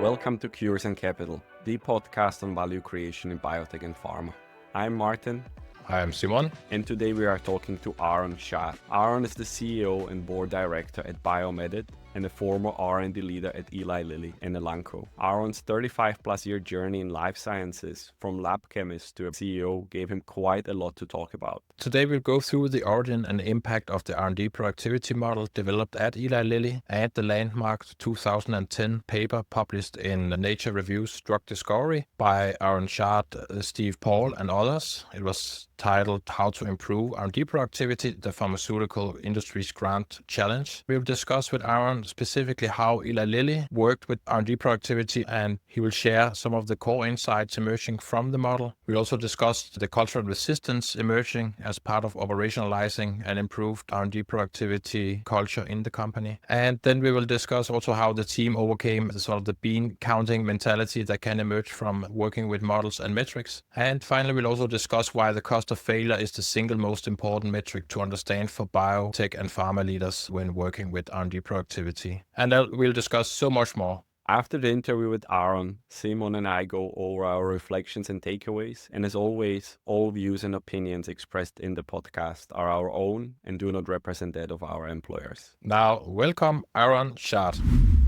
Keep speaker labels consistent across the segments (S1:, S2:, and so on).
S1: Welcome to Cures and Capital, the podcast on value creation in biotech and pharma. I'm Martin.
S2: I am Simon.
S1: And today we are talking to Aaron Schact. Aaron is the CEO and board director at BiomEdit and a former R&D leader at Eli Lilly and Elanco. Aaron's 35-plus year journey in life sciences, from lab chemist to a CEO, gave him quite a lot to talk about.
S2: Today we'll go through the origin and impact of the R&D productivity model developed at Eli Lilly and the landmark 2010 paper published in Nature Reviews Drug Discovery by Aaron Schact, Steve Paul, and others. It was titled How to Improve R&D Productivity, the Pharmaceutical Industry's Grand Challenge. We'll discuss with Aaron specifically how Eli Lilly worked with R&D productivity, and he will share some of the core insights emerging from the model. We'll also discuss the cultural resistance emerging as part of operationalizing an improved R&D productivity culture in the company. And then we will discuss also how the team overcame the sort of the bean counting mentality that can emerge from working with models and metrics. And finally, we'll also discuss why the cost of failure is the single most important metric to understand for biotech and pharma leaders when working with R&D productivity. And we'll discuss so much more.
S1: After the interview with Aaron, Simon and I go over our reflections and takeaways. And as always, all views and opinions expressed in the podcast are our own and do not represent that of our employers.
S2: Now, welcome Aaron Schact.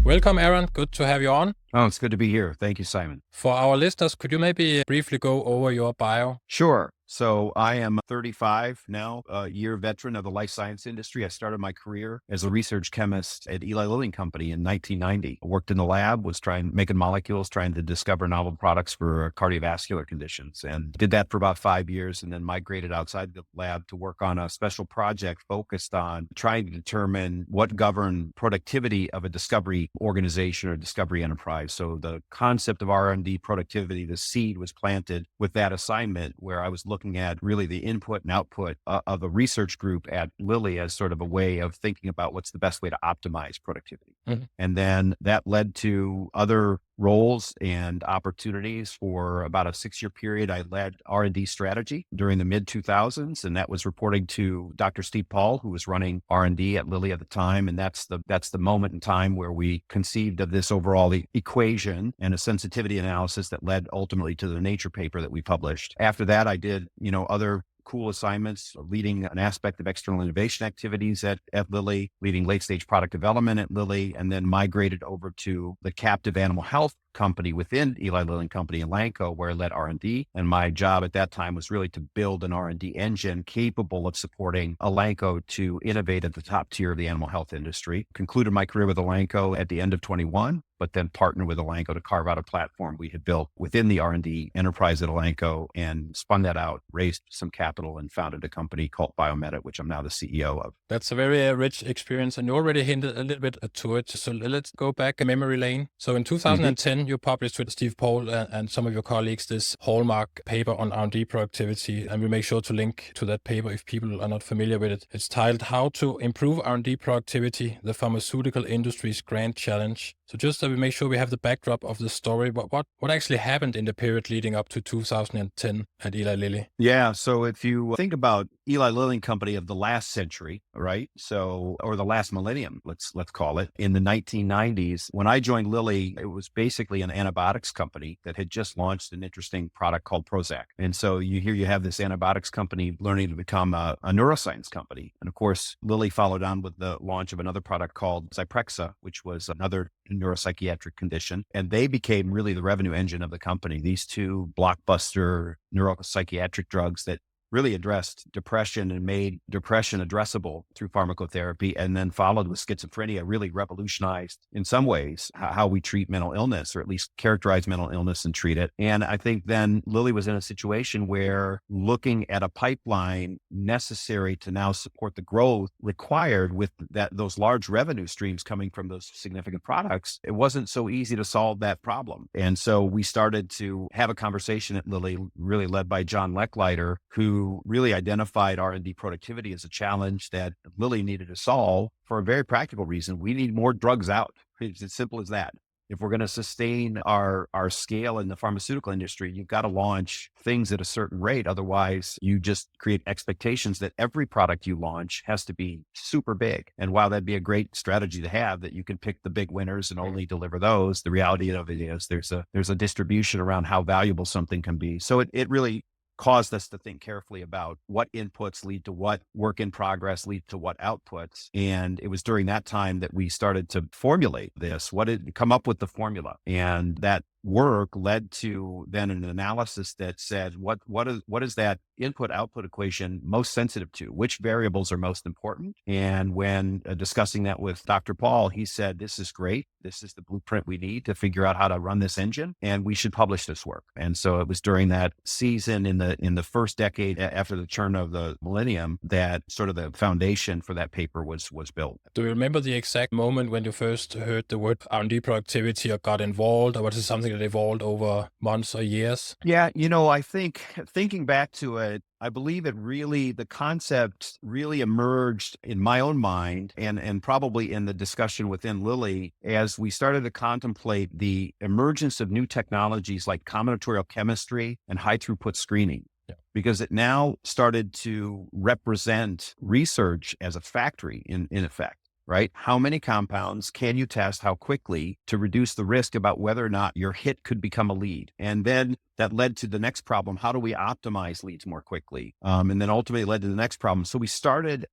S2: Welcome, Aaron. Good to have you on.
S3: Oh, it's good to be here. Thank you, Simon.
S2: For our listeners, could you maybe briefly go over your bio?
S3: Sure. So I am 35 now, a year veteran of the life science industry. I started my career as a research chemist at Eli Lilly and Company in 1990. I worked in the lab, was making molecules, trying to discover novel products for cardiovascular conditions, and did that for about 5 years, and then migrated outside the lab to work on a special project focused on trying to determine what governed productivity of a discovery organization or discovery enterprise. So the concept of R&D productivity, the seed was planted with that assignment, where I was looking at really the input and output of a research group at Lilly as sort of a way of thinking about what's the best way to optimize productivity. Mm-hmm. And then that led to other roles and opportunities. For about a 6-year period, I led R&D strategy during the mid-2000s, and that was reporting to Dr. Steve Paul, who was running R&D at Lilly at the time. And that's the moment in time where we conceived of this overall equation and a sensitivity analysis that led ultimately to the Nature paper that we published. After that, I did, other cool assignments, leading an aspect of external innovation activities at Lilly, leading late-stage product development at Lilly, and then migrated over to the captive animal health company within Eli Lilly and Company, Elanco, where I led R&D. And my job at that time was really to build an R&D engine capable of supporting Elanco to innovate at the top tier of the animal health industry. Concluded my career with Elanco at the end of 21, but then partnered with Elanco to carve out a platform we had built within the R&D enterprise at Elanco, and spun that out, raised some capital, and founded a company called BiomEdit, which I'm now the CEO of.
S2: That's a very rich experience, and you already hinted a little bit to it. So let's go back a memory lane. So in 2010, you published with Steve Paul and some of your colleagues this hallmark paper on R&D productivity, and we'll make sure to link to that paper if people are not familiar with it. It's titled How to Improve R&D Productivity, the Pharmaceutical Industry's Grand Challenge. So just so we make sure we have the backdrop of the story, what actually happened in the period leading up to 2010 at Eli Lilly?
S3: Yeah. So if you think about Eli Lilly and Company of the last century, right? So, or the last millennium, let's call it, in the 1990s, when I joined Lilly, it was basically an antibiotics company that had just launched an interesting product called Prozac. And so you have this antibiotics company learning to become a neuroscience company. And of course, Lilly followed on with the launch of another product called Zyprexa, which was another neuropsychiatric condition. And they became really the revenue engine of the company. These two blockbuster neuropsychiatric drugs that really addressed depression and made depression addressable through pharmacotherapy, and then followed with schizophrenia, really revolutionized in some ways how we treat mental illness, or at least characterize mental illness and treat it. And I think then Lilly was in a situation where looking at a pipeline necessary to now support the growth required with those large revenue streams coming from those significant products, it wasn't so easy to solve that problem. And so we started to have a conversation at Lilly, really led by John Lechleiter, who really identified R&D productivity as a challenge that Lilly needed to solve for a very practical reason. We need more drugs out. It's as simple as that. if we're going to sustain our scale in the pharmaceutical industry, you've got to launch things at a certain rate. Otherwise, you just create expectations that every product you launch has to be super big. And while that'd be a great strategy to have, that you can pick the big winners and only deliver those, the reality of it is there's a distribution around how valuable something can be. So it really caused us to think carefully about what inputs lead to what, work in progress lead to what outputs. And it was during that time that we started to formulate this, come up with the formula. And that work led to then an analysis that said, what is that input output equation most sensitive to? Which variables are most important? And when discussing that with Dr. Paul, he said, this is great. This is the blueprint we need to figure out how to run this engine, and we should publish this work. And so it was during that season in the first decade after the turn of the millennium that sort of the foundation for that paper was built.
S2: Do you remember the exact moment when you first heard the word R&D productivity or got involved, or was it something that evolved over months or years?
S3: Yeah, I think thinking back to it, I believe the concept really emerged in my own mind and probably in the discussion within Lilly as we started to contemplate the emergence of new technologies like combinatorial chemistry and high throughput screening. Yeah. Because it now started to represent research as a factory in effect. Right? How many compounds can you test? How quickly to reduce the risk about whether or not your hit could become a lead? And then that led to the next problem. How do we optimize leads more quickly? And then ultimately led to the next problem. So we started,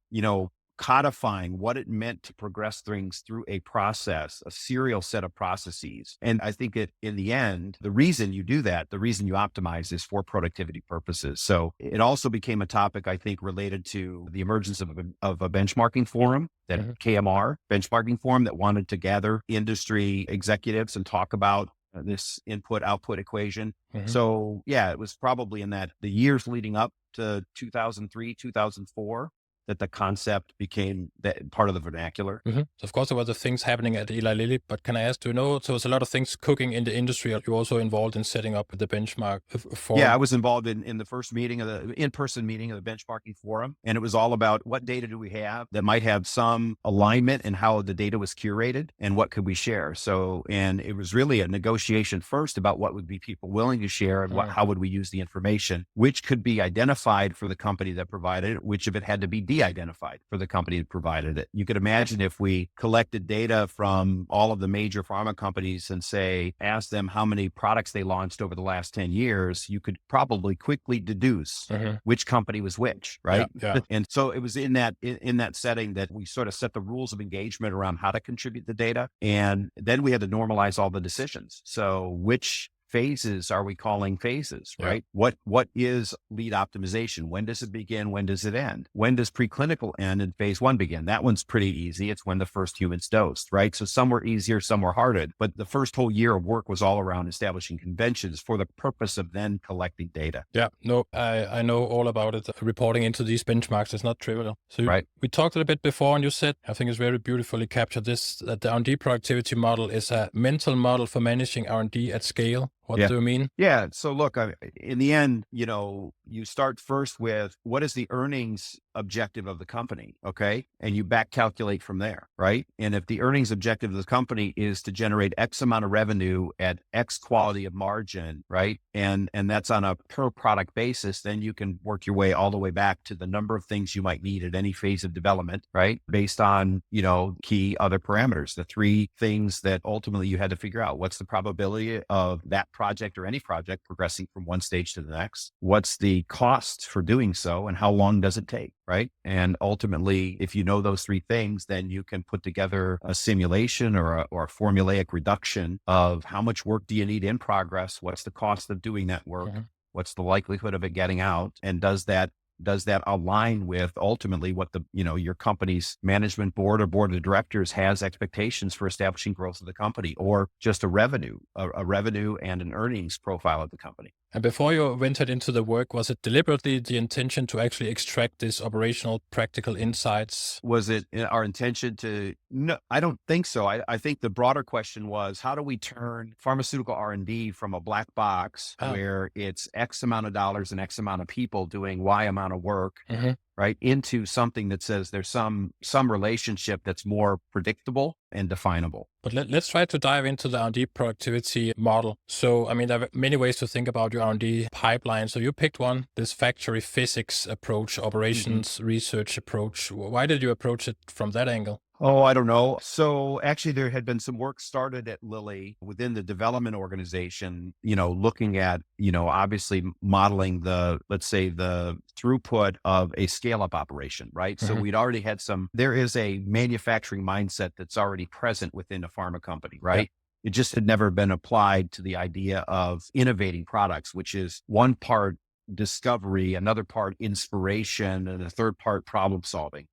S3: codifying what it meant to progress things through a process, a serial set of processes. And I think in the end, the reason you do that, the reason you optimize is for productivity purposes. So it also became a topic, I think, related to the emergence of a benchmarking forum, that KMR benchmarking forum that wanted to gather industry executives and talk about this input output equation. So yeah, it was probably in the years leading up to 2003, 2004, that the concept became that part of the vernacular.
S2: So of course, there were the things happening at Eli Lilly, but can I ask, so there's a lot of things cooking in the industry. Are you also involved in setting up the benchmark forum?
S3: Yeah, I was involved in the first meeting of the in-person meeting of the benchmarking forum. And it was all about what data do we have that might have some alignment in how the data was curated and what could we share. So, and it was really a negotiation first about what would be people willing to share and how would we use the information, which could be identified for the company that provided it, which of it had to be de-identified for the company that provided it. You could imagine if we collected data from all of the major pharma companies and ask them how many products they launched over the last 10 years, you could probably quickly deduce which company was which, right? Yeah. And so it was in that setting that we sort of set the rules of engagement around how to contribute the data. And then we had to normalize all the decisions. So which phases are we calling phases, right? Yeah. What is lead optimization? When does it begin? When does it end? When does preclinical end and phase 1 begin? That one's pretty easy. It's when the first human's dosed, right? So some were easier, some were harder, but the first whole year of work was all around establishing conventions for the purpose of then collecting data.
S2: Yeah, no, I know all about it. Reporting into these benchmarks is not trivial. So
S3: right.
S2: We talked a little bit before, and you said, I think it's very beautifully captured this, that the R&D productivity model is a mental model for managing R&D at scale. What do you mean?
S3: Yeah. So look, in the end, you start first with what is the earnings objective of the company, okay? And you back calculate from there, right? And if the earnings objective of the company is to generate X amount of revenue at X quality of margin, right? And that's on a per product basis, then you can work your way all the way back to the number of things you might need at any phase of development, right? Based on, key other parameters, the 3 things that ultimately you had to figure out. What's the probability of that project or any project progressing from one stage to the next? What's the cost for doing so, and how long does it take, right? And ultimately, if you know those 3 things, then you can put together a simulation or a formulaic reduction of how much work do you need in progress? What's the cost of doing that work? What's the likelihood of it getting out? And does that align with ultimately what your company's management board or board of directors has expectations for establishing growth of the company, or just a revenue and an earnings profile of the company?
S2: And before you ventured into the work, was it deliberately the intention to actually extract these operational practical insights?
S3: Was it our intention to? No, I don't think so. I think the broader question was, how do we turn pharmaceutical R&D from a black box where it's X amount of dollars and X amount of people doing Y amount of work right, into something that says there's some relationship that's more predictable and definable.
S2: But let's try to dive into the R&D productivity model. So, I mean, there are many ways to think about your R&D pipeline. So you picked one, this factory physics approach, operations research approach. Why did you approach it from that angle?
S3: Oh, I don't know. So actually there had been some work started at Lilly within the development organization, looking at, obviously modeling let's say the throughput of a scale-up operation, right? So we'd already had there is a manufacturing mindset that's already present within a pharma company, right? It just had never been applied to the idea of innovating products, which is one part discovery, another part inspiration, and a third part problem solving.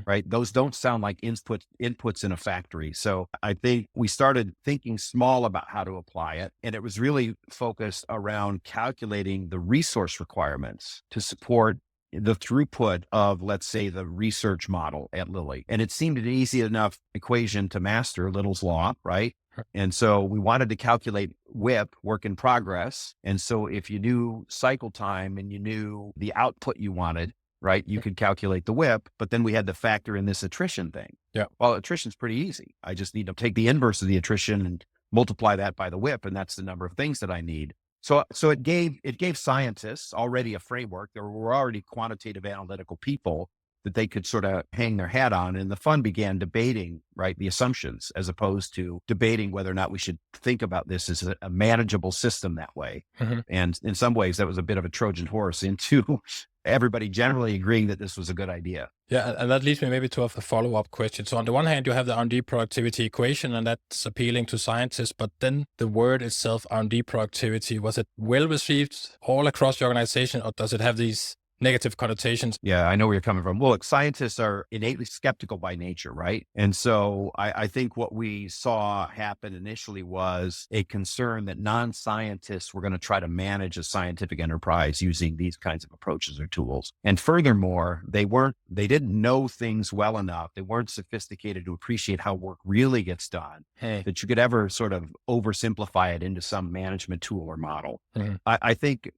S3: Right. Those don't sound like inputs in a factory. So I think we started thinking small about how to apply it. And it was really focused around calculating the resource requirements to support the throughput of, let's say, the research model at Lilly. And it seemed an easy enough equation to master, Little's law, right? And so we wanted to calculate WIP, work in progress. And so if you knew cycle time and you knew the output you wanted, right, you could calculate the WIP, but then we had to factor in this attrition thing.
S2: Yeah.
S3: Well, attrition's pretty easy. I just need to take the inverse of the attrition and multiply that by the WIP, and that's the number of things that I need. So it gave scientists already a framework. There were already quantitative analytical people that they could sort of hang their hat on. And the fun began debating, right, the assumptions, as opposed to debating whether or not we should think about this as a manageable system that way. And in some ways, that was a bit of a Trojan horse into everybody generally agreeing that this was a good idea.
S2: Yeah, and that leads me maybe to a follow-up question. So on the one hand, you have the R&D productivity equation, and that's appealing to scientists, but then the word itself, R&D productivity, was it well received all across the organization, or does it have these negative connotations?
S3: Yeah, I know where you're coming from. Well, look, scientists are innately skeptical by nature, right? And so I think what we saw happen initially was a concern that non-scientists were going to try to manage a scientific enterprise using these kinds of approaches or tools. And furthermore, they didn't know things well enough. They weren't sophisticated to appreciate how work really gets done, that you could ever sort of oversimplify it into some management tool or model. I think,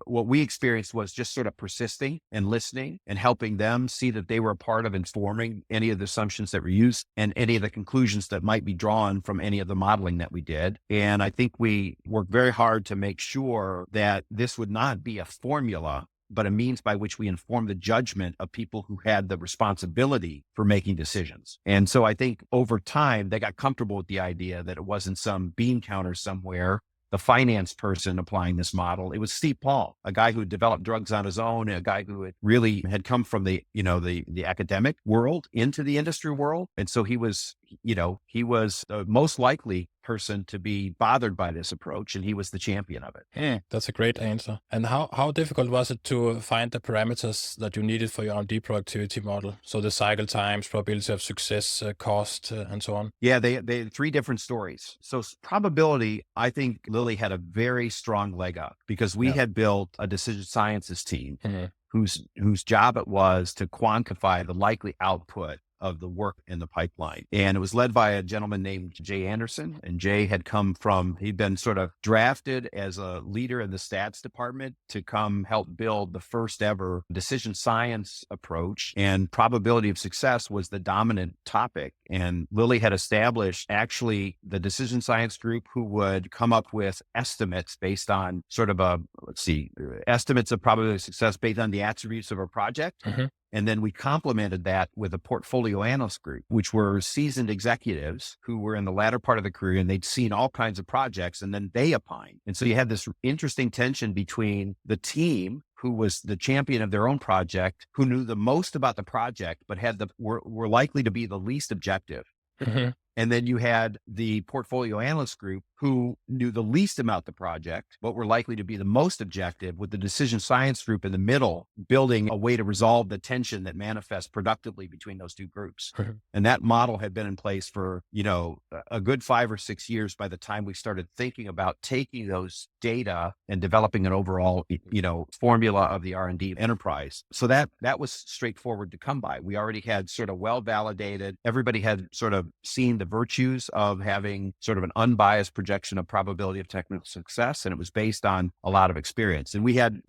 S3: what we experienced was just sort of persisting and listening and helping them see that they were a part of informing any of the assumptions that were used and any of the conclusions that might be drawn from any of the modeling that we did. And I think we worked very hard to make sure that this would not be a formula, but a means by which we inform the judgment of people who had the responsibility for making decisions. And so I think over time, they got comfortable with the idea that it wasn't some bean counter somewhere, the finance person applying this model. It was Steve Paul, a guy who developed drugs on his own, a guy who had come from the academic world into the industry world. And so he was the most likely person to be bothered by this approach, and he was the champion of it.
S2: That's a great answer. And how difficult was it to find the parameters that you needed for your R&D productivity model? So the cycle times, probability of success, cost, and so on.
S3: Yeah, they had three different stories. So probability, I think Lilly had a very strong leg up because we had built a decision sciences team whose job it was to quantify the likely output of the work in the pipeline. And it was led by a gentleman named Jay Anderson. And Jay he'd been sort of drafted as a leader in the stats department to come help build the first ever decision science approach. And probability of success was the dominant topic. And Lilly had established actually the decision science group who would come up with estimates based on sort of estimates of probability of success based on the attributes of a project. And then we complemented that with a portfolio analyst group, which were seasoned executives who were in the latter part of the career and they'd seen all kinds of projects and then they opined. And so you had this interesting tension between the team who was the champion of their own project, who knew the most about the project, but were likely to be the least objective. And then you had the portfolio analyst group who knew the least about the project, but were likely to be the most objective, with the decision science group in the middle, building a way to resolve the tension that manifests productively between those two groups. And that model had been in place for, a good 5 or 6 years by the time we started thinking about taking those data and developing an overall, formula of the R&D enterprise. So that was straightforward to come by. We already had sort of well-validated, everybody had sort of seen the virtues of having sort of an unbiased projection of probability of technical success. And it was based on a lot of experience. And we had,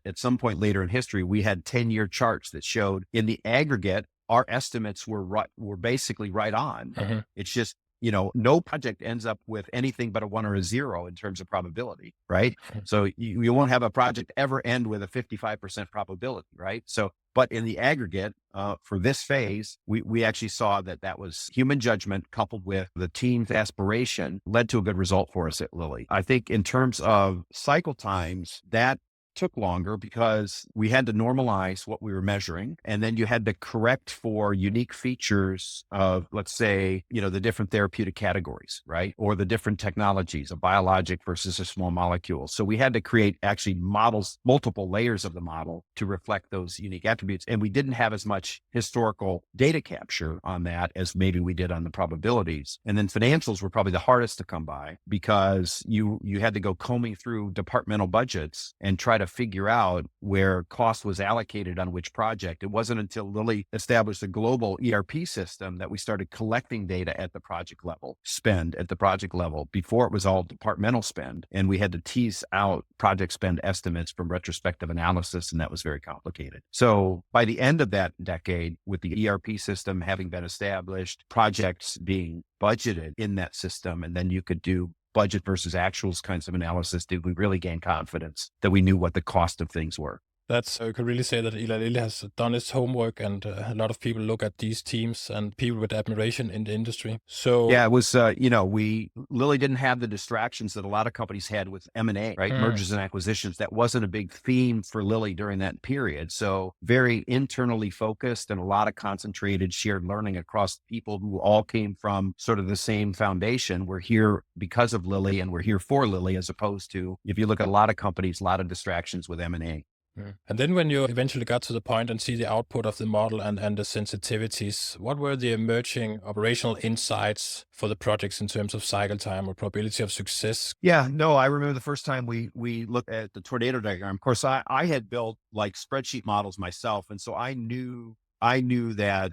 S3: at some point later in history, we had 10-year charts that showed in the aggregate, our estimates were basically right on. It's just, no project ends up with anything but a 1 or a 0 in terms of probability, right? So you won't have a project ever end with a 55% probability, right? So, but in the aggregate, for this phase, we actually saw that was human judgment coupled with the team's aspiration led to a good result for us at Lilly. I think in terms of cycle times, that took longer because we had to normalize what we were measuring. And then you had to correct for unique features of, let's say, the different therapeutic categories, right? Or the different technologies, a biologic versus a small molecule. So we had to create actually models, multiple layers of the model to reflect those unique attributes. And we didn't have as much historical data capture on that as maybe we did on the probabilities. And then financials were probably the hardest to come by because you had to go combing through departmental budgets and try to figure out where cost was allocated on which project. It wasn't until Lilly established a global ERP system that we started collecting data at the project level, spend at the project level. Before it was all departmental spend, and we had to tease out project spend estimates from retrospective analysis, and that was very complicated. So by the end of that decade, with the ERP system having been established, projects being budgeted in that system, and then you could do budget versus actuals kinds of analysis, did we really gain confidence that we knew what the cost of things were?
S2: That's, you could really say that Eli Lilly has done its homework, and a lot of people look at these teams and people with admiration in the industry. So
S3: yeah, it was, Lilly didn't have the distractions that a lot of companies had with M&A, right? Mergers and acquisitions. That wasn't a big theme for Lilly during that period. So very internally focused and a lot of concentrated shared learning across people who all came from sort of the same foundation. We're here because of Lilly and we're here for Lilly, as opposed to, if you look at a lot of companies, a lot of distractions with M&A.
S2: And then when you eventually got to the point and see the output of the model and the sensitivities, what were the emerging operational insights for the projects in terms of cycle time or probability of success?
S3: Yeah, no, I remember the first time we looked at the tornado diagram. Of course, I had built like spreadsheet models myself. And so I knew that,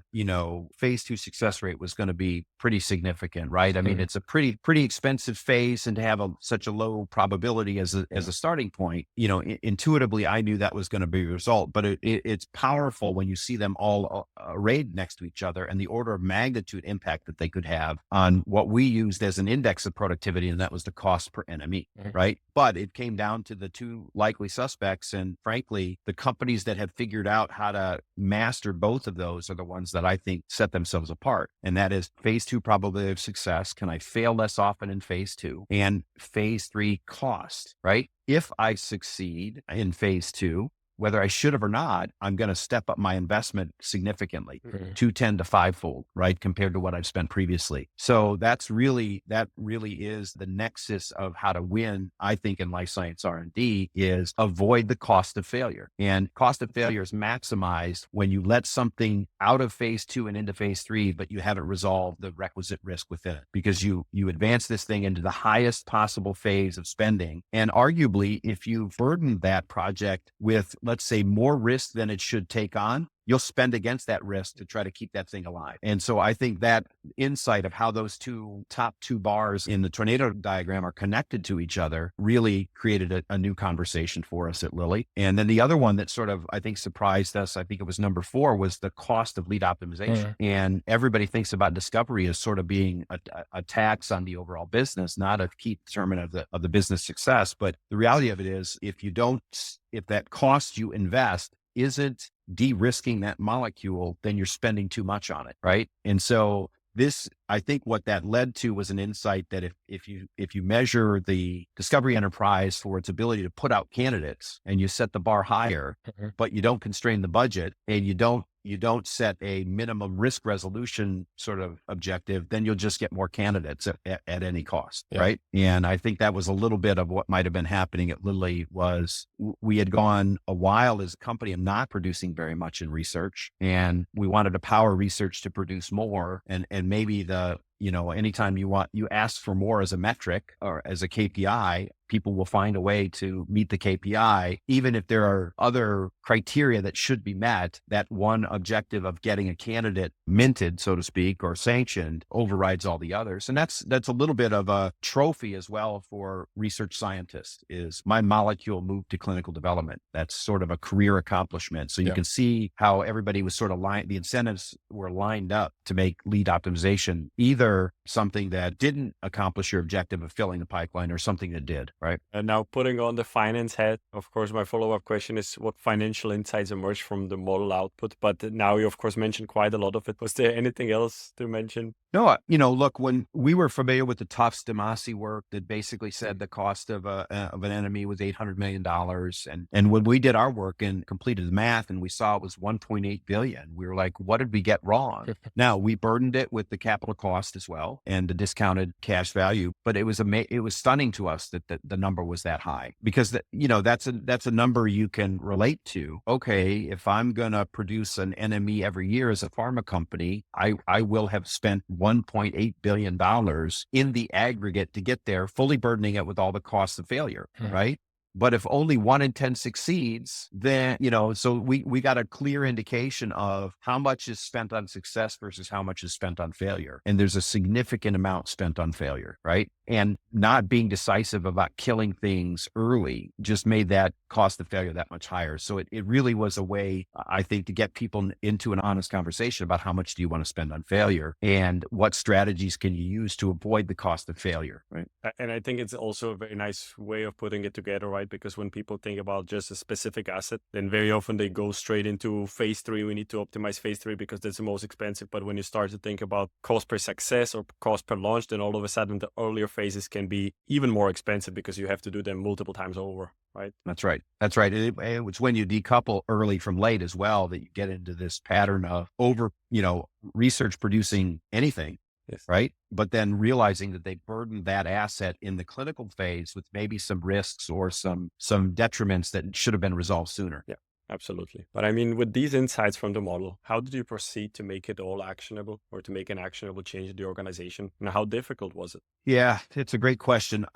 S3: phase 2 success rate was going to be pretty significant, right? I mean, it's a pretty expensive phase, and to have such a low probability as a starting point, intuitively, I knew that was going to be the result, but it's powerful when you see them all arrayed next to each other and the order of magnitude impact that they could have on what we used as an index of productivity. And that was the cost per NME, right? But it came down to the two likely suspects. And frankly, the companies that have figured out how to master both of those are the ones that I think set themselves apart. And that is phase 2 probability of success. Can I fail less often in phase 2? And phase 3 cost, right? If I succeed in phase 2, whether I should have or not, I'm going to step up my investment significantly, 210 to 5-fold, right? Compared to what I've spent previously. So that really is the nexus of how to win, I think, in life science R&D, is avoid the cost of failure. And cost of failure is maximized when you let something out of phase 2 and into phase 3, but you haven't resolved the requisite risk within it, because you advance this thing into the highest possible phase of spending. And arguably, if you burden that project with, let's say, more risk than it should take on, you'll spend against that risk to try to keep that thing alive. And so I think that insight of how those top two bars in the tornado diagram are connected to each other really created a new conversation for us at Lilly. And then the other one that sort of, I think, surprised us, I think it was number 4, was the cost of lead optimization. And everybody thinks about discovery as sort of being a tax on the overall business, not a key determinant of the business success. But the reality of it is, if that cost you invest isn't de-risking that molecule, then you're spending too much on it, right? And so I think what that led to was an insight that if you measure the discovery enterprise for its ability to put out candidates, and you set the bar higher, but you don't constrain the budget, and you don't set a minimum risk resolution sort of objective, then you'll just get more candidates at any cost, right? And I think that was a little bit of what might have been happening at Lilly. Was we had gone a while as a company of not producing very much in research, and we wanted to power research to produce more, and maybe the anytime you ask for more as a metric or as a KPI, people will find a way to meet the KPI, even if there are other criteria that should be met. That one objective of getting a candidate minted, so to speak, or sanctioned overrides all the others. And that's a little bit of a trophy as well for research scientists, is my molecule moved to clinical development. That's sort of a career accomplishment. So you can see how everybody was sort of the incentives were lined up to make lead optimization either something that didn't accomplish your objective of filling the pipeline or something that did. Right.
S1: And now putting on the finance hat, of course, my follow-up question is what financial insights emerged from the model output? But now you, of course, mentioned quite a lot of it. Was there anything else to mention?
S3: No, look, when we were familiar with the Tufts Demasi work that basically said the cost of an enemy was $800 million. And when we did our work and completed the math and we saw it was 1.8 billion, we were like, what did we get wrong? Now we burdened it with the capital cost as well and the discounted cash value, but it was stunning to us that the number was that high, because that's a number you can relate to. Okay, if I'm going to produce an NME every year as a pharma company, I will have spent $1.8 billion in the aggregate to get there, fully burdening it with all the costs of failure, right? But if only 1 in 10 succeeds, then, so we got a clear indication of how much is spent on success versus how much is spent on failure. And there's a significant amount spent on failure, right? And not being decisive about killing things early just made that cost of failure that much higher. So it really was a way, I think, to get people into an honest conversation about how much do you want to spend on failure and what strategies can you use to avoid the cost of failure, right?
S1: And I think it's also a very nice way of putting it together, right? Because when people think about just a specific asset, then very often they go straight into phase 3. We need to optimize phase 3 because that's the most expensive. But when you start to think about cost per success or cost per launch, then all of a sudden the earlier phases can be even more expensive because you have to do them multiple times over, right?
S3: That's right. That's right. It's when you decouple early from late as well that you get into this pattern of research producing anything. Yes. Right. But then realizing that they burden that asset in the clinical phase with maybe some risks or some detriments that should have been resolved sooner.
S1: Yeah, absolutely. But I mean, with these insights from the model, how did you proceed to make it all actionable or to make an actionable change in the organization? And how difficult was it?
S3: Yeah, it's a great question.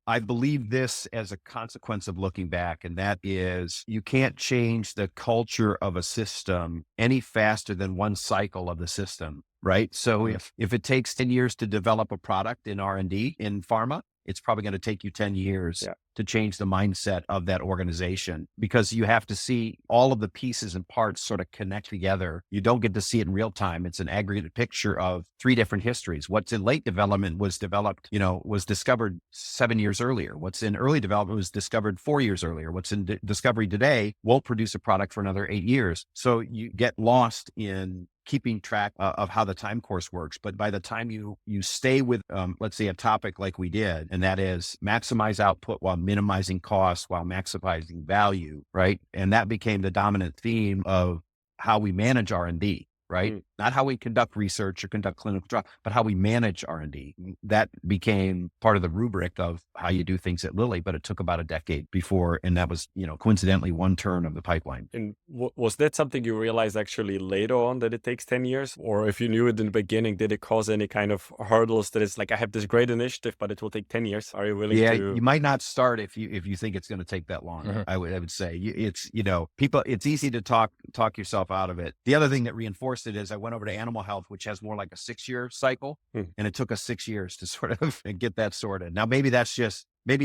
S3: I believe this as a consequence of looking back, and that is you can't change the culture of a system any faster than one cycle of the system, right? So if it takes 10 years to develop a product in R&D in pharma, it's probably going to take you 10 years to change the mindset of that organization, because you have to see all of the pieces and parts sort of connect together. You don't get to see it in real time. It's an aggregated picture of 3 different histories. What's in late development was discovered 7 years earlier. What's in early development was discovered 4 years earlier. What's in discovery today won't produce a product for another 8 years. So you get lost in keeping track of how the time course works. But by the time you stay with, let's say, a topic like we did, and that is maximize output while minimizing costs, while maximizing value, right? And that became the dominant theme of how we manage R&D, right? Not how we conduct research or conduct clinical trials, but how we manage R&D. That became part of the rubric of how you do things at Lilly, but it took about a decade before, and that was, coincidentally one turn of the pipeline.
S1: And was that something you realized actually later on, that it takes 10 years? Or if you knew it in the beginning, did it cause any kind of hurdles that it's like, I have this great initiative, but it will take 10 years? Are you willing to?
S3: Yeah, you might not start if you think it's going to take that long. I would say it's, people, it's easy to talk yourself out of it. The other thing that reinforced it is I went over to animal health, which has more like a 6-year cycle. And it took us 6 years to sort of get that sorted. Now, maybe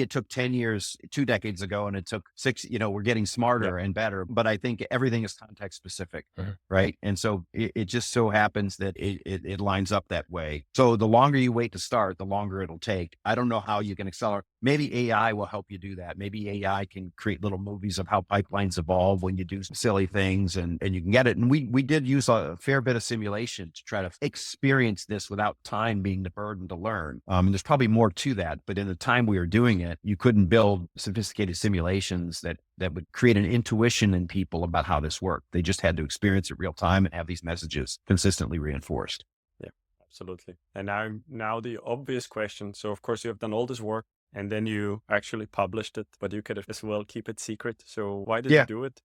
S3: it took 10 years, 2 decades ago, and it took 6, we're getting smarter and better, but I think everything is context specific, right? And so it just so happens that it lines up that way. So the longer you wait to start, the longer it'll take. I don't know how you can accelerate. Maybe AI will help you do that. Maybe AI can create little movies of how pipelines evolve when you do silly things and you can get it. And we did use a fair bit of simulation to try to experience this without time being the burden to learn. And there's probably more to that, but in the time we were doing it, you couldn't build sophisticated simulations that would create an intuition in people about how this worked. They just had to experience it real time and have these messages consistently reinforced.
S1: Yeah, absolutely. And now the obvious question. So of course you have done all this work and then you actually published it, but you could as well keep it secret. So why did you do it?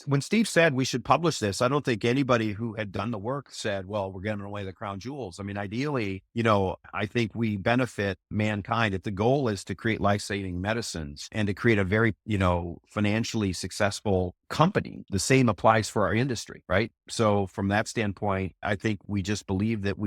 S3: when Steve said we should publish this, I don't think anybody who had done the work said, well, we're giving away the crown jewels. I mean, ideally, I think we benefit mankind if the goal is to create life-saving medicines and to create a very, financially successful company. The same applies for our industry, right? So from that standpoint, I think we just believe that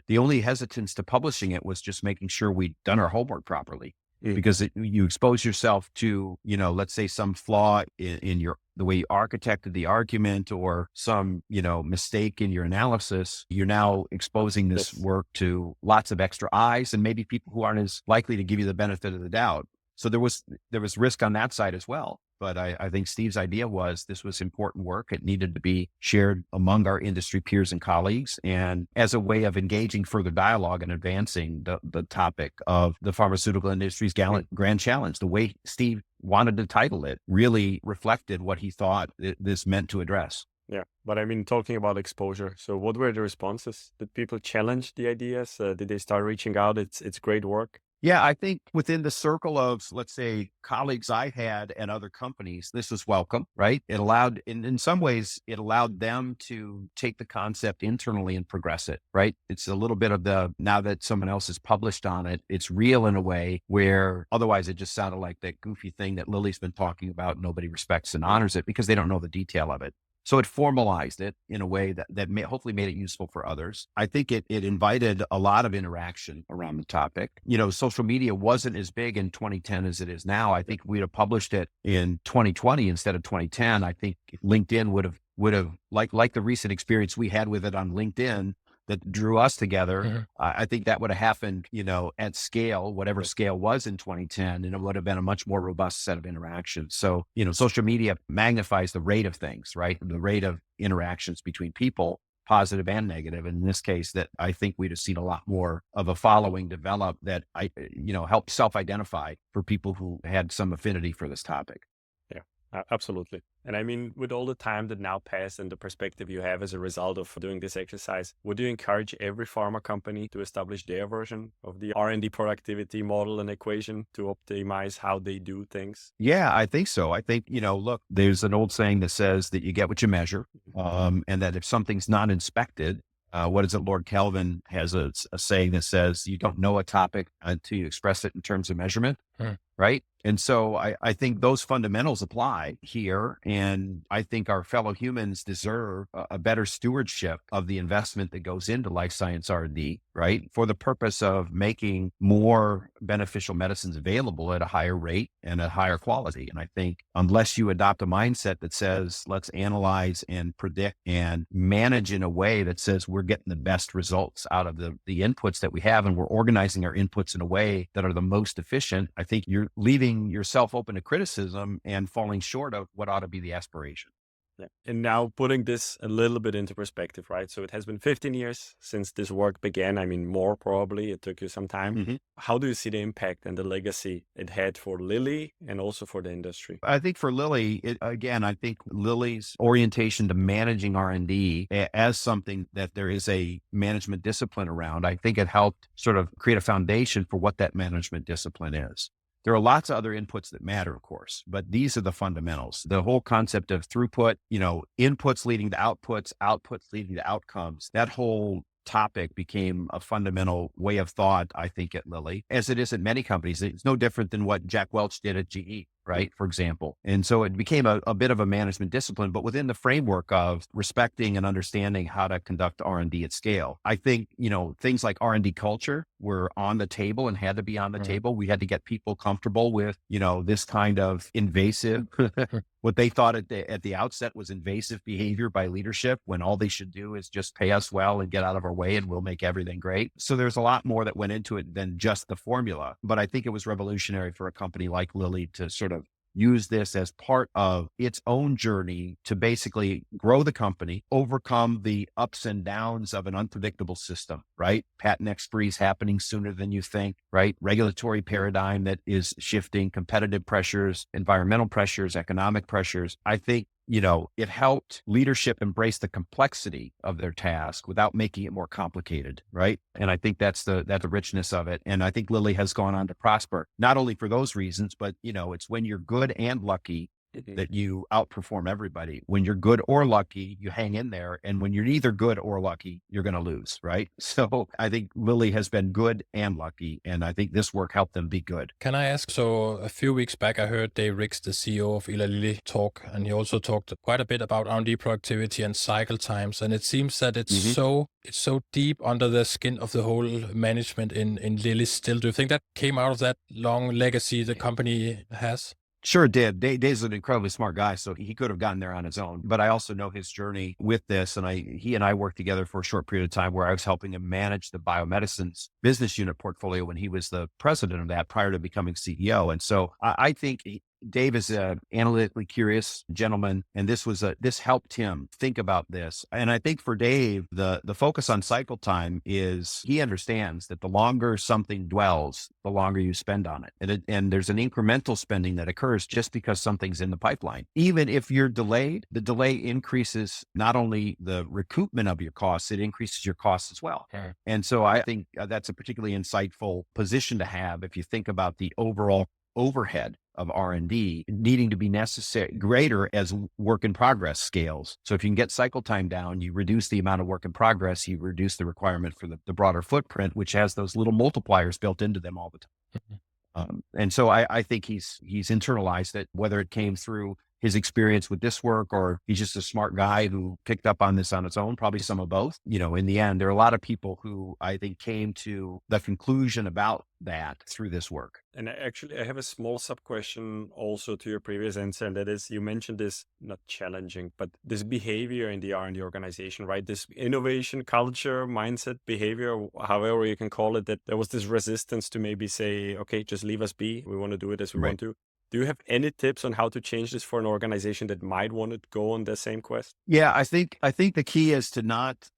S3: the only hesitance to publishing it was just making sure we'd done our homework properly. Because you expose yourself to, let's say some flaw in the way you architected the argument or some, mistake in your analysis, you're now exposing this work to lots of extra eyes and maybe people who aren't as likely to give you the benefit of the doubt. So there was risk on that side as well. But I think Steve's idea was this was important work. It needed to be shared among our industry peers and colleagues and as a way of engaging further dialogue and advancing the topic of the pharmaceutical industry's grand challenge. The way Steve wanted to title it really reflected what he thought this meant to address.
S1: Yeah. But I mean, talking about exposure. So what were the responses? Did people challenge the ideas? Did they start reaching out? It's great work.
S3: Yeah, I think within the circle of, let's say, colleagues I had and other companies, this was welcome, right? It allowed, in some ways, it allowed them to take the concept internally and progress it, right? It's a little bit of now that someone else has published on it, it's real in a way where otherwise it just sounded like that goofy thing that Lilly's been talking about. Nobody respects and honors it because they don't know the detail of it. So it formalized it in a way that hopefully made it useful for others. I think it invited a lot of interaction around the topic. Social media wasn't as big in 2010 as it is now. I think we'd have published it in 2020 instead of 2010. I think LinkedIn would have like the recent experience we had with it on LinkedIn that drew us together. Mm-hmm. I think that would have happened, at scale, whatever scale was in 2010, and it would have been a much more robust set of interactions. So, social media magnifies the rate of things, right? The rate of interactions between people, positive and negative. And in this case, that I think we'd have seen a lot more of a following develop that helped self-identify for people who had some affinity for this topic.
S1: Absolutely. And I mean, with all the time that now passed and the perspective you have as a result of doing this exercise, would you encourage every pharma company to establish their version of the R&D productivity model and equation to optimize how they do things?
S3: Yeah, I think so. I think, look, there's an old saying that says that you get what you measure, and that if something's not inspected, what is it? Lord Kelvin has a saying that says you don't know a topic until you express it in terms of measurement. Right. And so I think those fundamentals apply here. And I think our fellow humans deserve a better stewardship of the investment that goes into life science R&D, right? For the purpose of making more beneficial medicines available at a higher rate and a higher quality. And I think unless you adopt a mindset that says, let's analyze and predict and manage in a way that says we're getting the best results out of the inputs that we have, and we're organizing our inputs in a way that are the most efficient, I think you're leaving yourself open to criticism and falling short of what ought to be the aspiration.
S1: Yeah. And now putting this a little bit into perspective, right? So it has been 15 years since this work began. I mean, more probably. It took you some time. Mm-hmm. How do you see the impact and the legacy it had for Lilly and also for the industry?
S3: I think for Lilly, I think Lilly's orientation to managing R&D as something that there is a management discipline around, I think it helped sort of create a foundation for what that management discipline is. There are lots of other inputs that matter, of course, but these are the fundamentals. The whole concept of throughput, inputs leading to outputs, outputs leading to outcomes, that whole topic became a fundamental way of thought, I think, at Lilly, as it is at many companies. It's no different than what Jack Welch did at GE, right? For example. And so it became a bit of a management discipline, but within the framework of respecting and understanding how to conduct R&D at scale. I think, things like R&D culture were on the table and had to be on the table. We had to get people comfortable with, this kind of invasive, what they thought at the outset was invasive behavior by leadership, when all they should do is just pay us well and get out of our way and we'll make everything great. So there's a lot more that went into it than just the formula. But I think it was revolutionary for a company like Lilly to sort of use this as part of its own journey to basically grow the company, overcome the ups and downs of an unpredictable system, right? Patent expiries happening sooner than you think, right? Regulatory paradigm that is shifting, competitive pressures, environmental pressures, economic pressures. I think it helped leadership embrace the complexity of their task without making it more complicated, right? And I think that's the richness of it. And I think Lilly has gone on to prosper, not only for those reasons, but, it's when you're good and lucky that you outperform everybody. When you're good or lucky, you hang in there. And when you're neither good or lucky, you're going to lose, right? So I think Lilly has been good and lucky. And I think this work helped them be good.
S2: Can I ask, so a few weeks back, I heard Dave Ricks, the CEO of Eli Lilly, talk, and he also talked quite a bit about R&D productivity and cycle times. And it seems that it's so deep under the skin of the whole management in Lilly still. Do you think that came out of that long legacy the company has?
S3: Sure did. Dave's an incredibly smart guy, so he could have gotten there on his own. But I also know his journey with this, and he and I worked together for a short period of time where I was helping him manage the biomedicines business unit portfolio when he was the president of that prior to becoming CEO. And so I think Dave is an analytically curious gentleman, and this helped him think about this. And I think for Dave, the focus on cycle time is he understands that the longer something dwells, the longer you spend on it. And there's an incremental spending that occurs just because something's in the pipeline. Even if you're delayed, the delay increases not only the recoupment of your costs, it increases your costs as well.
S2: Okay.
S3: And so I think that's a particularly insightful position to have if you think about the overall overhead of R&D needing to be necessary greater as work in progress scales. So if you can get cycle time down, you reduce the amount of work in progress, you reduce the requirement for the broader footprint, which has those little multipliers built into them all the time. And so I think he's internalized it, whether it came through his experience with this work or he's just a smart guy who picked up on this on its own, probably some of both. In the end, there are a lot of people who I think came to the conclusion about that through this work.
S1: And actually, I have a small sub question also to your previous answer, and that is, you mentioned this, not challenging, but this behavior in the R&D organization, right? This innovation culture, mindset, behavior, however you can call it, that there was this resistance to maybe say, okay, just leave us be. We want to do it as we want to. Do you have any tips on how to change this for an organization that might want to go on the same quest?
S3: Yeah, I think the key is to not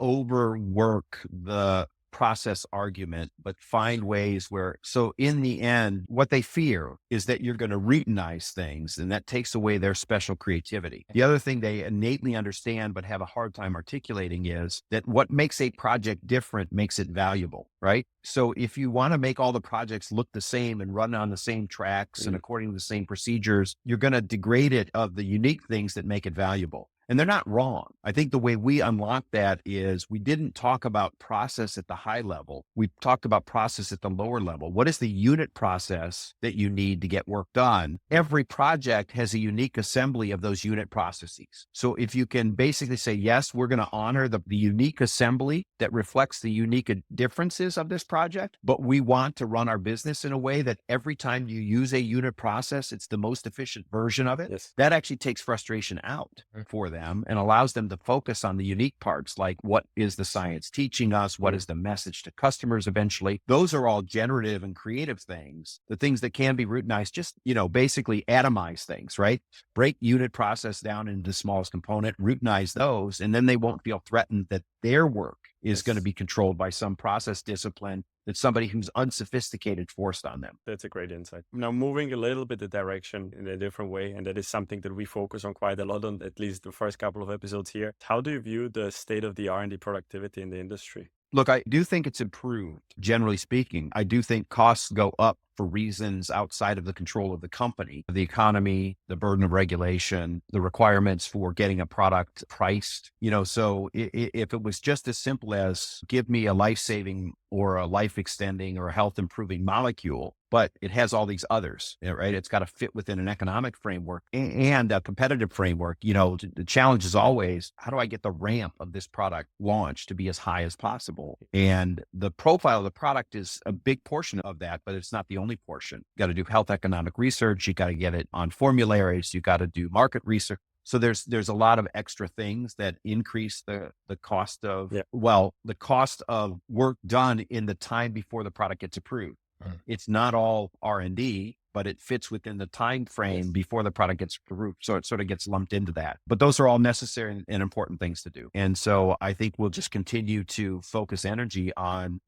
S3: overwork the process argument, but find ways where, so in the end, what they fear is that you're going to routinize things and that takes away their special creativity. The other thing they innately understand, but have a hard time articulating is that what makes a project different makes it valuable, right? So if you want to make all the projects look the same and run on the same tracks and according to the same procedures, you're going to degrade it of the unique things that make it valuable. And they're not wrong. I think the way we unlock that is we didn't talk about process at the high level. We talked about process at the lower level. What is the unit process that you need to get work done? Every project has a unique assembly of those unit processes. So if you can basically say, yes, we're going to honor the unique assembly that reflects the unique differences of this project, but we want to run our business in a way that every time you use a unit process, it's the most efficient version of it.
S1: Yes.
S3: That actually takes frustration out for them and allows them to focus on the unique parts, like what is the science teaching us? What is the message to customers eventually? Those are all generative and creative things. The things that can be routinized, just, basically atomize things, right? Break unit process down into the smallest component, routinize those, and then they won't feel threatened that their work is going to be controlled by some process discipline that somebody who's unsophisticated forced on them.
S1: That's a great insight. Now, moving a little bit the direction in a different way, and that is something that we focus on quite a lot on, at least the first couple of episodes here. How do you view the state of the R&D productivity in the industry?
S3: Look, I do think it's improved, generally speaking. I do think costs go up for reasons outside of the control of the company, the economy, the burden of regulation, the requirements for getting a product priced. So if it was just as simple as give me a life-saving or a life-extending or a health-improving molecule, but it has all these others, right? It's got to fit within an economic framework and a competitive framework. The challenge is always, how do I get the ramp of this product launched to be as high as possible? And the profile of the product is a big portion of that, but it's not the only portion. You got to do health economic research. You got to get it on formularies. You got to do market research. So there's a lot of extra things that increase the cost of, the cost of work done in the time before the product gets approved. It's not all R&D, but it fits within the time frame before the product gets approved. So it sort of gets lumped into that. But those are all necessary and important things to do. And so I think we'll just continue to focus energy on,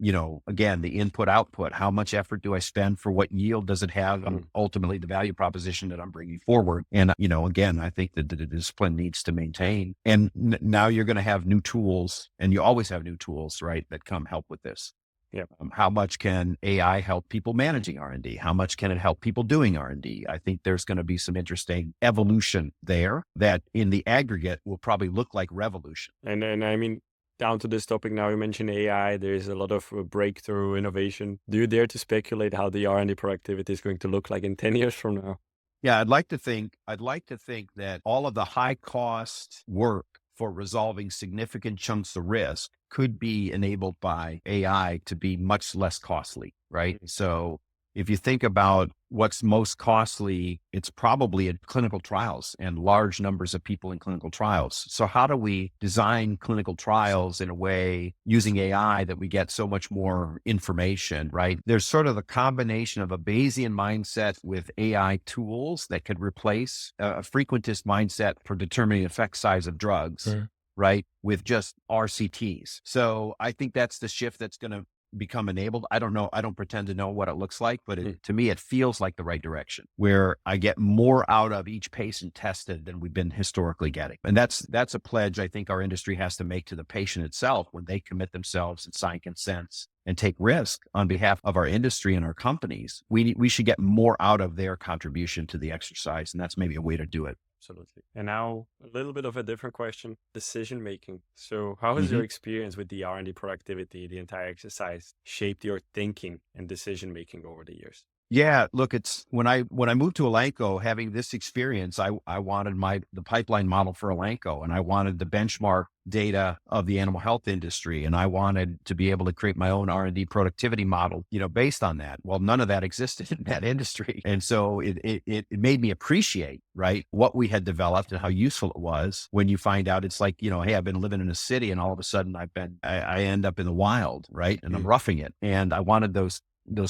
S3: again, the input output. How much effort do I spend for what yield does it have on ultimately the value proposition that I'm bringing forward? And, again, I think that the discipline needs to maintain. And now you're going to have new tools, and you always have new tools, right, that come help with this.
S1: Yeah.
S3: How much can AI help people managing R&D? How much can it help people doing R&D? I think there's going to be some interesting evolution there that in the aggregate will probably look like revolution.
S1: And I mean, down to this topic now, you mentioned AI. There is a lot of breakthrough innovation. Do you dare to speculate how the R&D productivity is going to look like in 10 years from now?
S3: Yeah, I'd like to think that all of the high cost work for resolving significant chunks of risk could be enabled by AI to be much less costly, right? So if you think about what's most costly, it's probably in clinical trials and large numbers of people in clinical trials. So how do we design clinical trials in a way using AI that we get so much more information, right? There's sort of the combination of a Bayesian mindset with AI tools that could replace a frequentist mindset for determining effect size of drugs, right? With just RCTs. So I think that's the shift that's going to become enabled. I don't know. I don't pretend to know what it looks like, but to me, it feels like the right direction where I get more out of each patient tested than we've been historically getting. And that's a pledge I think our industry has to make to the patient itself when they commit themselves and sign consents and take risk on behalf of our industry and our companies. We should get more out of their contribution to the exercise. And that's maybe a way to do it.
S1: Absolutely. And now a little bit of a different question, decision making. So how has your experience with the R&D productivity, the entire exercise, shaped your thinking and decision making over the years?
S3: Yeah, look, it's when I moved to Elanco, having this experience, I wanted the pipeline model for Elanco, and I wanted the benchmark data of the animal health industry, and I wanted to be able to create my own R&D productivity model, based on that. Well, none of that existed in that industry, and so it made me appreciate, right, what we had developed and how useful it was. When you find out, it's like, hey, I've been living in a city, and all of a sudden I end up in the wild, right, and I'm roughing it, and I wanted those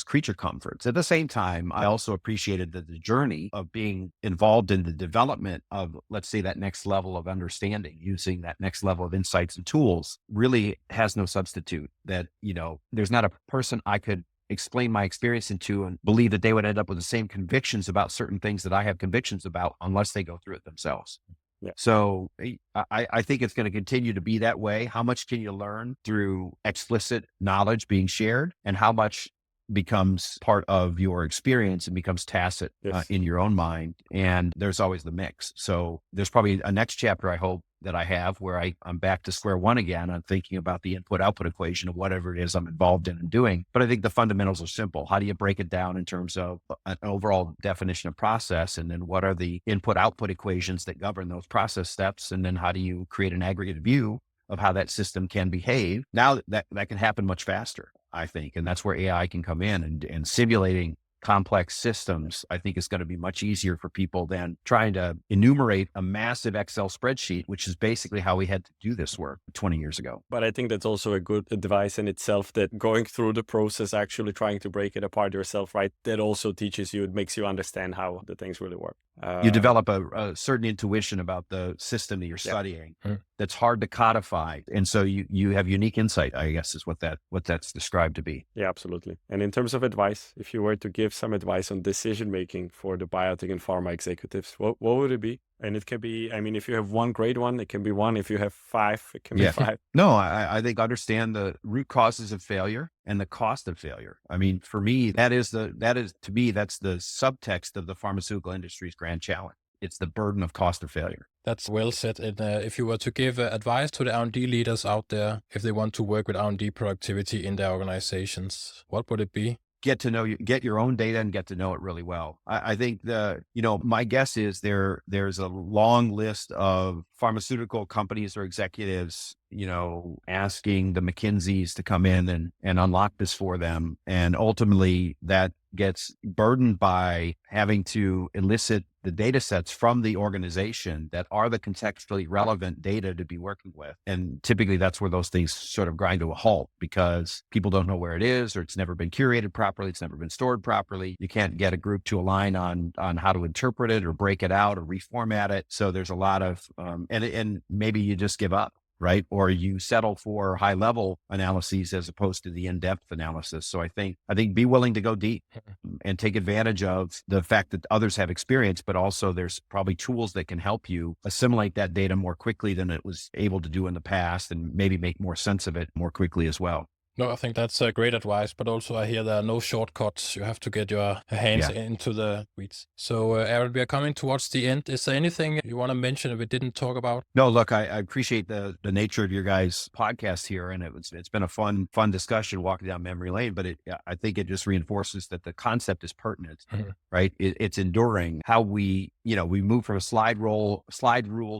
S3: creature comforts. At the same time, I also appreciated that the journey of being involved in the development of, let's say, that next level of understanding, using that next level of insights and tools really has no substitute. That, there's not a person I could explain my experience into and believe that they would end up with the same convictions about certain things that I have convictions about unless they go through it themselves.
S1: Yeah.
S3: So I think it's going to continue to be that way. How much can you learn through explicit knowledge being shared, and how much becomes part of your experience and becomes tacit in your own mind? And there's always the mix. So there's probably a next chapter, I hope, that I have where I'm back to square one again. I'm thinking about the input-output equation of whatever it is I'm involved in and doing. But I think the fundamentals are simple. How do you break it down in terms of an overall definition of process? And then what are the input-output equations that govern those process steps? And then how do you create an aggregate view of how that system can behave? Now that can happen much faster, I think. And that's where AI can come in, and simulating complex systems, I think, is going to be much easier for people than trying to enumerate a massive Excel spreadsheet, which is basically how we had to do this work 20 years ago.
S1: But I think that's also a good advice in itself, that going through the process, actually trying to break it apart yourself, right? That also teaches you, it makes you understand how the things really work.
S3: You develop a certain intuition about the system that you're studying that's hard to codify. And so you have unique insight, I guess, is what that's described to be.
S1: Yeah, absolutely. And in terms of advice, if you were to give some advice on decision-making for the biotech and pharma executives, what would it be? And it can be, if you have one great one, it can be one. If you have five, it can be five.
S3: No, I think understand the root causes of failure and the cost of failure. For me, that's the subtext of the pharmaceutical industry's grand challenge. It's the burden of cost of failure.
S2: That's well said. And if you were to give advice to the R&D leaders out there, if they want to work with R&D productivity in their organizations, what would it be?
S3: Get your own data and get to know it really well. I think my guess is there's a long list of pharmaceutical companies or executives, asking the McKinseys to come in and unlock this for them. And ultimately that gets burdened by having to elicit the data sets from the organization that are the contextually relevant data to be working with. And typically that's where those things sort of grind to a halt, because people don't know where it is, or it's never been curated properly. It's never been stored properly. You can't get a group to align on how to interpret it or break it out or reformat it. So there's a lot of, and maybe you just give up, right? Or you settle for high level analyses as opposed to the in-depth analysis. So I think be willing to go deep and take advantage of the fact that others have experience, but also there's probably tools that can help you assimilate that data more quickly than it was able to do in the past, and maybe make more sense of it more quickly as well.
S2: No, I think that's great advice, but also I hear there are no shortcuts. You have to get your hands into the weeds. So, Aaron, we are coming towards the end. Is there anything you want to mention that we didn't talk about?
S3: No, look, I appreciate the nature of your guys' podcast here, and it's been a fun discussion walking down memory lane. But I think it just reinforces that the concept is pertinent, right? It's enduring. How we move from a slide rule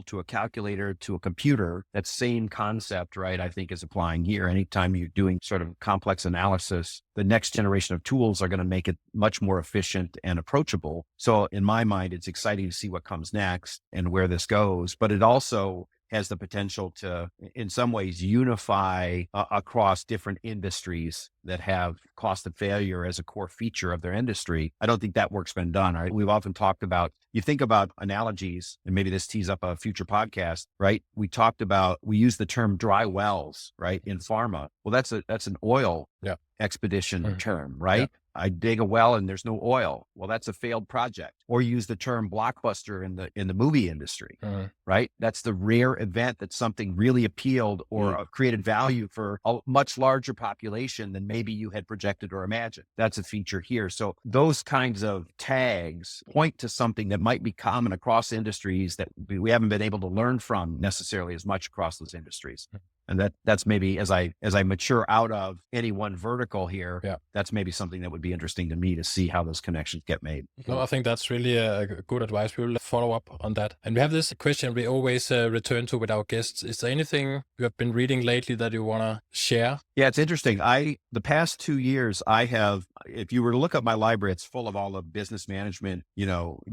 S3: to a calculator to a computer. That same concept, right? I think is applying here. Anytime you're doing sort of complex analysis, the next generation of tools are going to make it much more efficient and approachable. So in my mind, it's exciting to see what comes next and where this goes, but it also has the potential to, in some ways, unify across different industries that have cost of failure as a core feature of their industry. I don't think that work's been done. Right? We've often talked about, you think about analogies, and maybe this tees up a future podcast, right? We use the term dry wells, right? In pharma. Well, that's an oil expedition term, right? Yeah. I dig a well and there's no oil. Well, that's a failed project. Or use the term blockbuster in the movie industry, right? That's the rare event that something really appealed or created value for a much larger population than maybe you had projected or imagined. That's a feature here. So those kinds of tags point to something that might be common across industries that we haven't been able to learn from necessarily as much across those industries. And that's maybe as I mature out of any one vertical here, that's maybe something that would be interesting to me to see how those connections get made.
S2: No, I think that's really a good advice. We will follow up on that. And we have this question we always return to with our guests. Is there anything you have been reading lately that you want to share?
S3: Yeah, it's interesting. The past 2 years, if you were to look up my library, it's full of all the business management,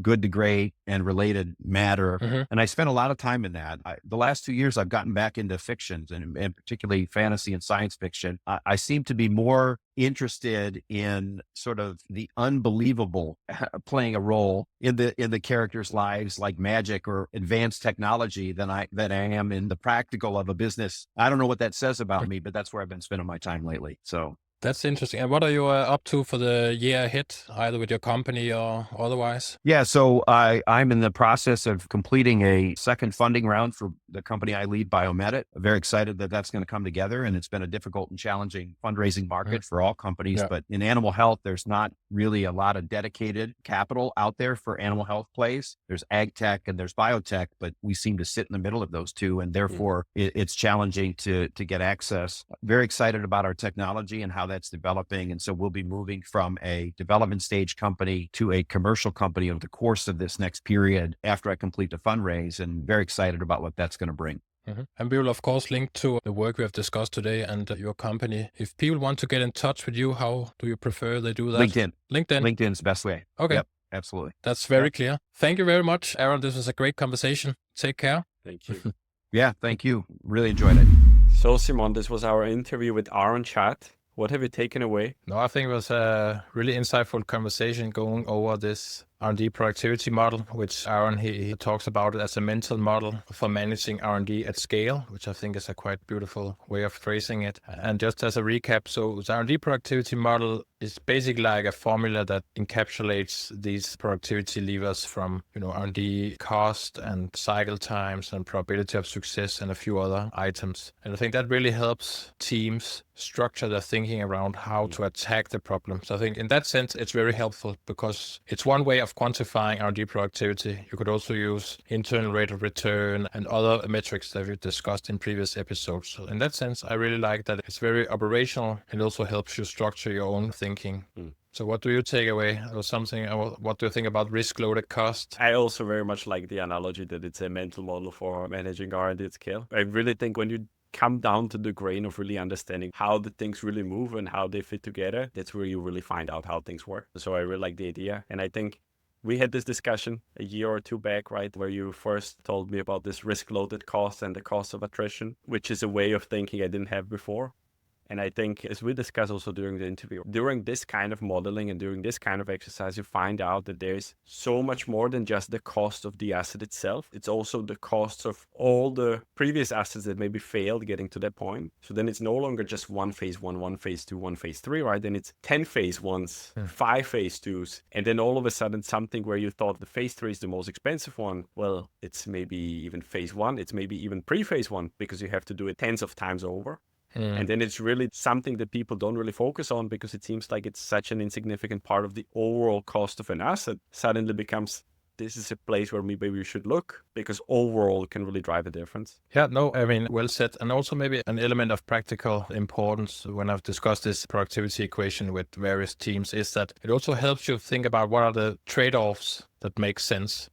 S3: good to great and related matter. And I spent a lot of time in that. The last 2 years, I've gotten back into fictions and particularly fantasy and science fiction. I seem to be more interested in sort of the unbelievable playing a role in the characters' lives, like magic or advanced technology, than I am in the practical of a business. I don't know what that says about me, but that's where I've been spending my time lately. So
S2: that's interesting. And what are you up to for the year ahead, either with your company or otherwise?
S3: Yeah, so I'm in the process of completing a second funding round for the company I lead, BiomEdit. I'm very excited that that's going to come together, and it's been a difficult and challenging fundraising market for all companies. But in animal health, there's not really a lot of dedicated capital out there for animal health plays. There's ag tech and there's biotech, but we seem to sit in the middle of those two, and therefore it's challenging to get access. Very excited about our technology and how that's developing. And so we'll be moving from a development stage company to a commercial company over the course of this next period after I complete the fundraise, and very excited about what that's going to bring.
S2: And we will, of course, link to the work we have discussed today and your company. If people want to get in touch with you, how do you prefer they do that?
S3: LinkedIn. LinkedIn's the best way.
S2: Okay.
S3: Yep, absolutely.
S2: That's very clear. Thank you very much, Aaron. This was a great conversation. Take care.
S1: Thank you.
S3: Yeah, thank you. Really enjoyed it.
S1: So, Simon, this was our interview with Aaron Schact. What have you taken away?
S2: No, I think it was a really insightful conversation going over this R&D productivity model, which Aaron, he talks about it as a mental model for managing R&D at scale, which I think is a quite beautiful way of phrasing it. And just as a recap, so the R&D productivity model is basically like a formula that encapsulates these productivity levers from, R&D cost and cycle times and probability of success and a few other items. And I think that really helps teams structure their thinking around how to attack the problem. So I think in that sense, it's very helpful because it's one way of quantifying R&D productivity. You could also use internal rate of return and other metrics that we discussed in previous episodes. So in that sense, I really like that it's very operational and also helps you structure your own thinking. So what do you take away or something? What do you think about risk-loaded cost?
S1: I also very much like the analogy that it's a mental model for managing R&D at scale. I really think when you come down to the grain of really understanding how the things really move and how they fit together, that's where you really find out how things work. So I really like the idea. And I think we had this discussion a year or two back, right, where you first told me about this risk-loaded cost and the cost of attrition, which is a way of thinking I didn't have before. And I think, as we discussed also during the interview, during this kind of modeling and during this kind of exercise, you find out that there's so much more than just the cost of the asset itself. It's also the costs of all the previous assets that maybe failed getting to that point. So then it's no longer just one phase 1, one phase 2, one phase 3, right? Then it's 10 phase 1s, 5 phase 2s. And then all of a sudden, something where you thought the phase 3 is the most expensive one, well, it's maybe even phase 1. It's maybe even pre-phase 1 because you have to do it tens of times over. And then it's really something that people don't really focus on because it seems like it's such an insignificant part of the overall cost of an asset. Suddenly becomes, this is a place where maybe we should look because overall it can really drive a difference.
S2: Yeah, no, I mean, well said. And also maybe an element of practical importance when I've discussed this productivity equation with various teams is that it also helps you think about what are the trade-offs that make sense.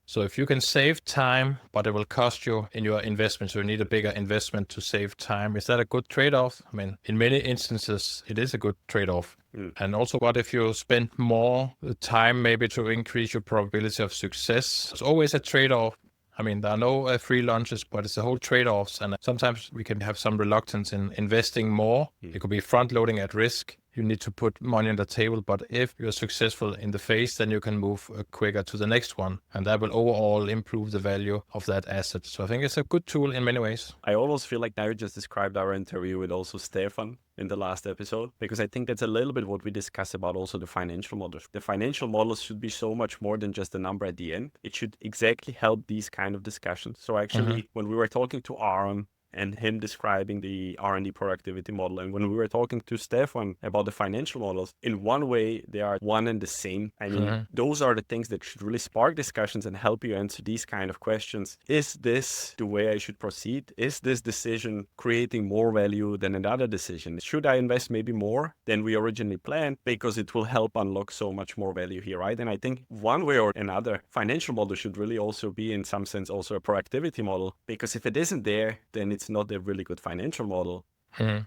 S2: So if you can save time, but it will cost you in your investment, so you need a bigger investment to save time, is that a good trade-off? I mean, in many instances, it is a good trade-off. And also, what if you spend more time maybe to increase your probability of success? It's always a trade-off. I mean, there are no free lunches, but it's the whole trade-offs. And sometimes we can have some reluctance in investing more. It could be front-loading at risk. You need to put money on the table, but if you're successful in the phase, then you can move quicker to the next one. And that will overall improve the value of that asset. So I think it's a good tool in many ways.
S1: I almost feel like now you just described our interview with also Stefan in the last episode, because I think that's a little bit what we discussed about also the financial models. The financial models should be so much more than just a number at the end. It should exactly help these kind of discussions. So actually, when we were talking to Aaron, and him describing the R&D productivity model. And when we were talking to Stefan about the financial models, in one way, they are one and the same. I mean, those are the things that should really spark discussions and help you answer these kind of questions. Is this the way I should proceed? Is this decision creating more value than another decision? Should I invest maybe more than we originally planned? Because it will help unlock so much more value here, right? And I think one way or another, financial model should really also be in some sense also a productivity model. Because if it isn't there, then it's not a really good financial model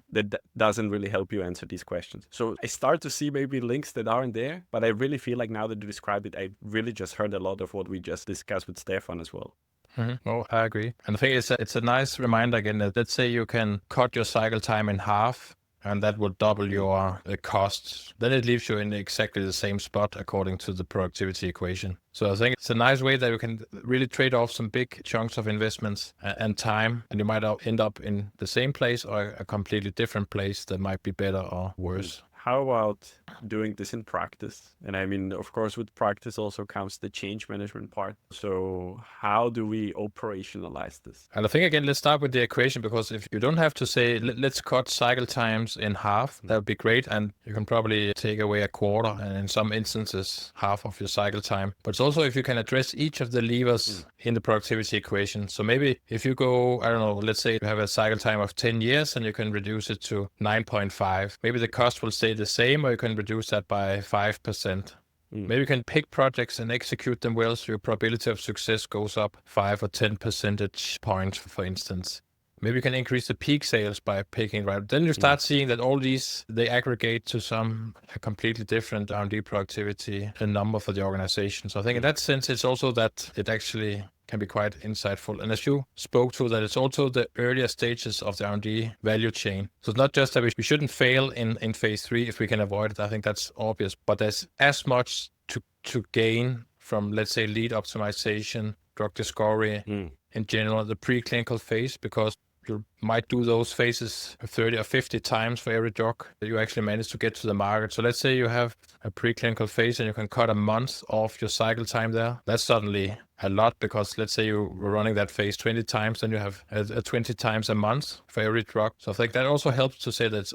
S1: that doesn't really help you answer these questions. So I start to see maybe links that aren't there, but I really feel like now that you described it, I really just heard a lot of what we just discussed with Stefan as well.
S2: Oh, I agree. And the thing is, it's a nice reminder again that let's say you can cut your cycle time in half, and that will double your costs. Then it leaves you in exactly the same spot according to the productivity equation. So I think it's a nice way that you can really trade off some big chunks of investments and time, and you might end up in the same place or a completely different place that might be better or worse.
S1: How about doing this in practice? And I mean, of course, with practice also comes the change management part. So how do we operationalize this?
S2: And I think, again, let's start with the equation, because if you don't have to say, let's cut cycle times in half, that would be great. And you can probably take away a quarter, and in some instances, half of your cycle time. But it's also if you can address each of the levers in the productivity equation. So maybe if you go, I don't know, let's say you have a cycle time of 10 years and you can reduce it to 9.5. Maybe the cost will stay the same, or you can reduce that by 5%. Maybe you can pick projects and execute them well, so your probability of success goes up 5 or 10 percentage points, for instance. Maybe you can increase the peak sales by picking right. Then you start seeing that all these, they aggregate to a completely different R&D productivity number for the organization. So I think in that sense, it's also that it actually can be quite insightful. And as you spoke to, that it's also the earlier stages of the R&D value chain. So it's not just that we shouldn't fail in phase 3 if we can avoid it. I think that's obvious. But there's as much to gain from, let's say, lead optimization, drug discovery, in general, the preclinical phase, because you might do those phases 30 or 50 times for every drug that you actually manage to get to the market. So let's say you have a preclinical phase and you can cut a month off your cycle time there. That's suddenly a lot, because let's say you were running that phase 20 times, then you have 20 times a month for every drug. So I think that also helps to say that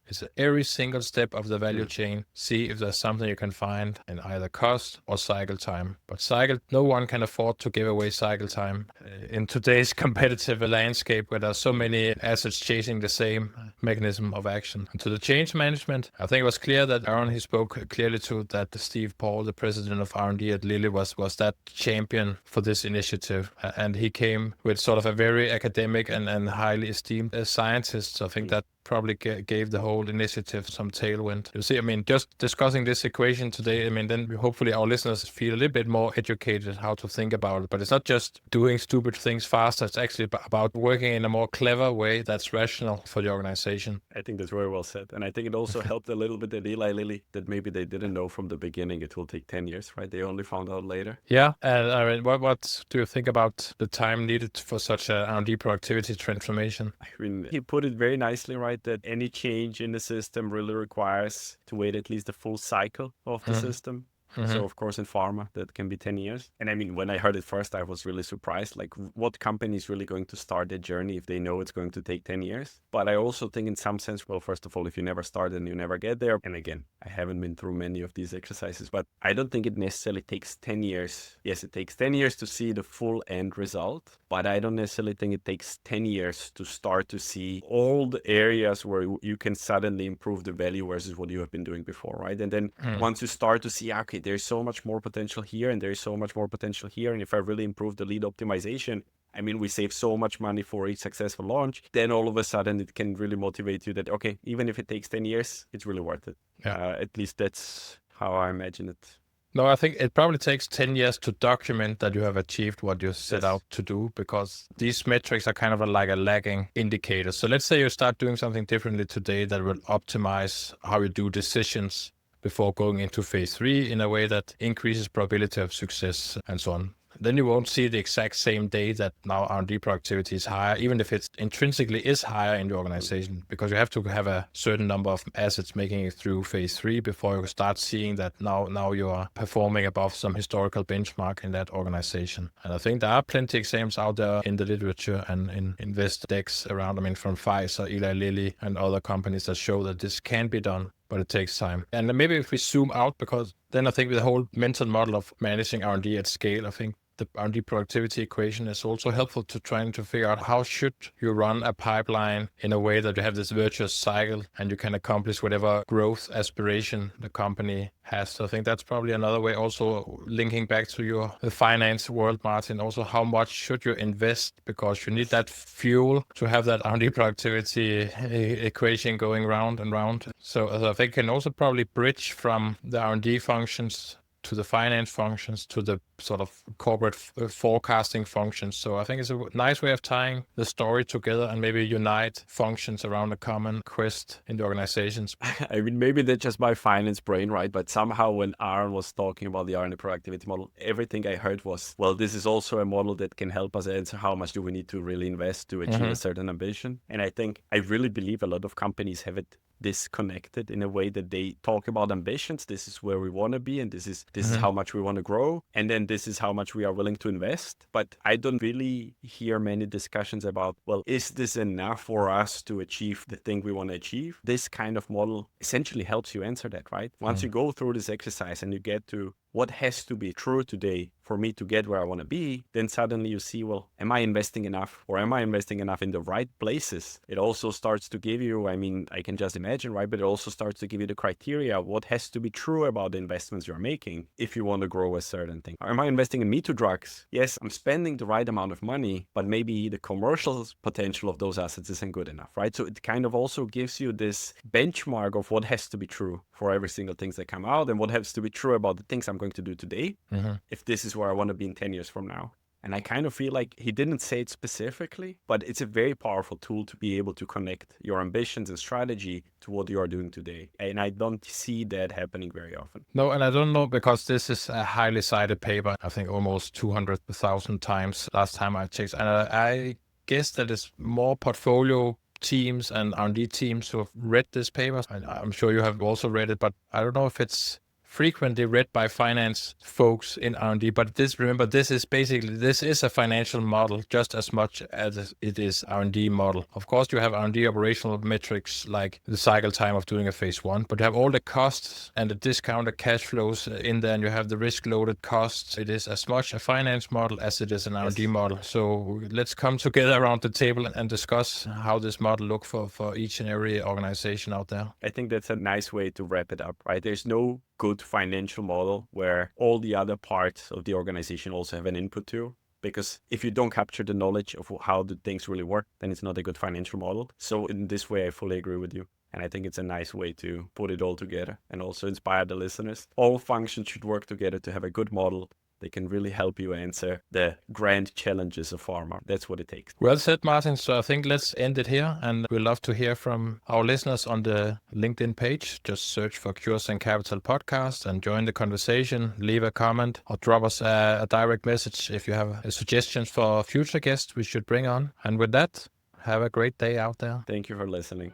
S2: it's every single step of the value chain. See if there's something you can find in either cost or cycle time. But no one can afford to give away cycle time in today's competitive landscape where there's so many assets chasing the same mechanism of action. And to the change management, I think it was clear that Aaron, he spoke clearly to that Steve Paul, the president of R&D at Lilly, was that champion for this initiative. And he came with sort of a very academic and highly esteemed scientist. So I think that probably gave the whole initiative some tailwind. You see, I mean, just discussing this equation today, I mean, then hopefully our listeners feel a little bit more educated how to think about it. But it's not just doing stupid things faster. It's actually about working in a more clever way that's rational for the organization.
S1: I think that's very well said. And I think it also helped a little bit at Eli Lilly that maybe they didn't know from the beginning it will take 10 years, right? They only found out later.
S2: Yeah. And I mean, what do you think about the time needed for such a R&D productivity transformation?
S1: I mean, he put it very nicely, right? That any change in the system really requires to wait at least the full cycle of the system. So of course in pharma, that can be 10 years. And I mean, when I heard it first, I was really surprised. Like, what company is really going to start their journey if they know it's going to take 10 years? But I also think in some sense, well, first of all, if you never start and you never get there, and again, I haven't been through many of these exercises, but I don't think it necessarily takes 10 years. Yes, it takes 10 years to see the full end result, but I don't necessarily think it takes 10 years to start to see all the areas where you can suddenly improve the value versus what you have been doing before, right? And then once you start to see, okay, there's so much more potential here and there's so much more potential here. And if I really improve the lead optimization, I mean, we save so much money for each successful launch, then all of a sudden it can really motivate you that, okay, even if it takes 10 years, it's really worth it.
S2: Yeah.
S1: At least that's how I imagine it.
S2: No, I think it probably takes 10 years to document that you have achieved what you set
S1: Yes.
S2: out to do, because these metrics are kind of like a lagging indicator. So let's say you start doing something differently today that will optimize how you do decisions before going into phase 3 in a way that increases probability of success and so on. Then you won't see the exact same day that now R&D productivity is higher, even if it intrinsically is higher in the organization, because you have to have a certain number of assets making it through phase 3 before you start seeing that now you are performing above some historical benchmark in that organization. And I think there are plenty of examples out there in the literature and in invest decks around, I mean, from Pfizer, Eli Lilly, and other companies that show that this can be done, but it takes time. And maybe if we zoom out, because then I think with the whole mental model of managing R&D at scale, I think the R&D productivity equation is also helpful to trying to figure out how should you run a pipeline in a way that you have this virtuous cycle and you can accomplish whatever growth aspiration the company has. So I think that's probably another way, also linking back to the finance world, Martin, also how much should you invest, because you need that fuel to have that R&D productivity equation going round and round. So I think it can also probably bridge from the R&D functions to the finance functions, to the sort of corporate forecasting functions. So I think it's a nice way of tying the story together and maybe unite functions around a common quest in the organizations.
S1: I mean, maybe that's just my finance brain, right? But somehow when Aaron was talking about the R&D productivity model, everything I heard was, well, this is also a model that can help us answer how much do we need to really invest to achieve a certain ambition. And I think, I really believe a lot of companies have it disconnected in a way that they talk about ambitions. This is where we want to be, and this is how much we want to grow, and then this is how much we are willing to invest. But I don't really hear many discussions about, well, is this enough for us to achieve the thing we want to achieve? This kind of model essentially helps you answer that, right? Once you go through this exercise and you get to what has to be true today for me to get where I want to be, then suddenly you see, well, am I investing enough, or am I investing enough in the right places? It also starts to give you, I mean, I can just imagine, right? But it also starts to give you the criteria, what has to be true about the investments you're making if you want to grow a certain thing. Or am I investing in me-too drugs? Yes, I'm spending the right amount of money, but maybe the commercial potential of those assets isn't good enough, right? So it kind of also gives you this benchmark of what has to be true for every single thing that come out, and what has to be true about the things I'm going to do today, if this is where I want to be in 10 years from now. And I kind of feel like he didn't say it specifically, but it's a very powerful tool to be able to connect your ambitions and strategy to what you are doing today. And I don't see that happening very often.
S2: No, and I don't know, because this is a highly cited paper, I think almost 200,000 times last time I checked. And I guess that is more portfolio teams and R&D teams who have read this paper. And I'm sure you have also read it, but I don't know if it's frequently read by finance folks in R&D. But remember, this is a financial model just as much as it is R&D model. Of course, you have R&D operational metrics like the cycle time of doing a phase 1, but you have all the costs and the discounted cash flows in there, and you have the risk-loaded costs. It is as much a finance model as it is an R&D model. So let's come together around the table and discuss how this model looks for each and every organization out there.
S1: I think that's a nice way to wrap it up, right? There's no good financial model where all the other parts of the organization also have an input to. Because if you don't capture the knowledge of how the things really work, then it's not a good financial model. So in this way, I fully agree with you. And I think it's a nice way to put it all together and also inspire the listeners. All functions should work together to have a good model. They can really help you answer the grand challenges of pharma. That's what it takes.
S2: Well said, Martin. So I think let's end it here. And we'd love to hear from our listeners on the LinkedIn page. Just search for Cures and Capital Podcast and join the conversation. Leave a comment or drop us a direct message if you have suggestions for future guests we should bring on. And with that, have a great day out there.
S1: Thank you for listening.